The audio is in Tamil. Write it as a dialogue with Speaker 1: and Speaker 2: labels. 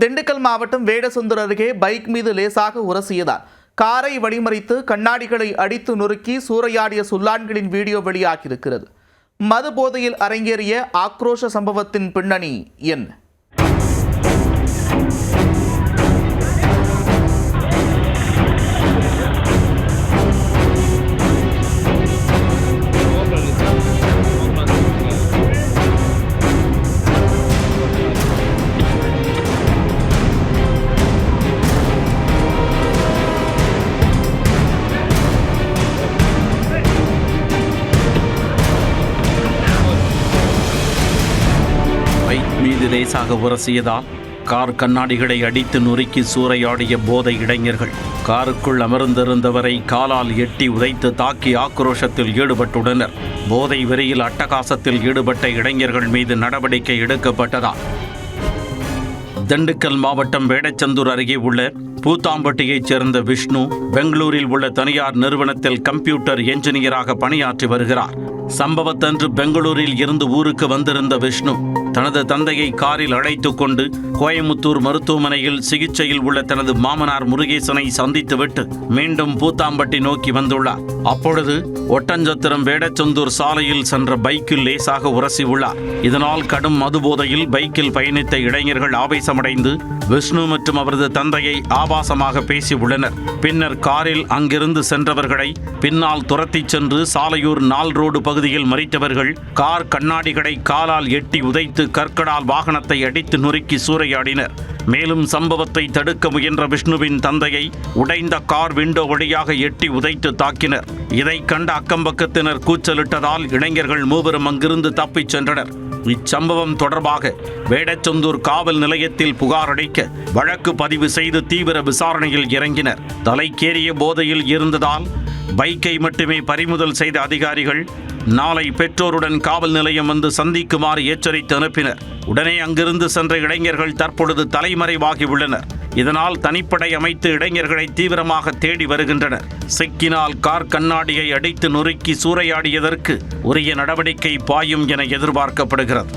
Speaker 1: திண்டுக்கல் மாவட்டம் வேடசந்தூர் அருகே பைக் மீது லேசாக உரசியதால் காரை வழிமறித்து கண்ணாடிகளை அடித்து நொறுக்கி சூறையாடிய சுல்லான்களின் வீடியோ வெளியாகியிருக்கிறது. மது போதையில் அரங்கேறிய ஆக்ரோஷ சம்பவத்தின் பின்னணி என்ன?
Speaker 2: பைக் மீது லேசாக உரசியதால் கார் கண்ணாடிகளை அடித்து நொறுக்கி சூறையாடிய போதை இளைஞர்கள் காருக்குள் அமர்ந்திருந்தவரை காலால் எட்டி உதைத்து தாக்கி ஆக்ரோஷத்தில் ஈடுபட்டுள்ளனர். போதை வெறியில் அட்டகாசத்தில் ஈடுபட்ட இளைஞர்கள் மீது நடவடிக்கை எடுக்கப்பட்டதால் திண்டுக்கல் மாவட்டம் வேடச்சந்தூர் அருகே உள்ள பூத்தாம்பட்டியைச் சேர்ந்த விஷ்ணு பெங்களூரில் உள்ள தனியார் நிறுவனத்தில் கம்ப்யூட்டர் என்ஜினியராக பணியாற்றி வருகிறார். சம்பவத்தன்று பெங்களூரில் இருந்து ஊருக்கு வந்திருந்த விஷ்ணு தனது தந்தையை காரில் அழைத்துக் கொண்டு கோயமுத்தூர் மருத்துவமனையில் சிகிச்சையில் உள்ள தனது மாமனார் முருகேசனை சந்தித்துவிட்டு மீண்டும் பூத்தாம்பட்டி நோக்கி வந்துள்ளார். அப்பொழுது ஒட்டஞ்சத்திரம் வேடச்சந்தூர் சாலையில் சென்ற பைக்கில் லேசாக உரசியுள்ளார். இதனால் கடும் மதுபோதையில் பைக்கில் பயணித்த இளைஞர்கள் ஆவேசமடைந்து விஷ்ணு மற்றும் அவரது தந்தையை ஆபாசமாக பேசியுள்ளனர். பின்னர் காரில் அங்கிருந்து சென்றவர்களை பின்னால் துரத்திச் சென்று சாலையூர் நால் ரோடு பகுதியில் மறித்தவர்கள் கார் கண்ணாடிகளை காலால் எட்டி உதைத்து கற்களால் வாகனத்தை அடித்து நொறுக்கி சூறையாடினர். மேலும் சம்பவத்தை தடுக்க முயன்ற விஷ்ணுவின் தந்தையை உடைந்த கார் விண்டோ வழியாக எட்டி உதைத்து தாக்கினர். இதை கண்ட அக்கம்பக்கத்தினர் கூச்சலிட்டதால் இளைஞர்கள் மூவரும் அங்கிருந்து தப்பிச் சென்றனர். இச்சம்பவம் தொடர்பாக வேடச்சந்தூர் காவல் நிலையத்தில் புகார் அளிக்க வழக்கு பதிவு செய்து தீவிர விசாரணையில் இறங்கினர். தலைக்கேறிய போதையில் இருந்ததால் பைக்கை மட்டுமே பறிமுதல் செய்த அதிகாரிகள் நாளை பெற்றோருடன் காவல் நிலையம் வந்து சந்திக்குமாறு எச்சரித்து அனுப்பினர். உடனே அங்கிருந்து சென்ற இளைஞர்கள் தற்பொழுது தலைமறைவாகி உள்ளனர். இதனால் தனிப்படை அமைத்து இளைஞர்களை தீவிரமாக தேடி வருகின்றனர். சிக்கினால் கார் கண்ணாடியை அடித்து நொறுக்கி சூறையாடியதற்கு உரிய நடவடிக்கை பாயும் என எதிர்பார்க்கப்படுகிறது.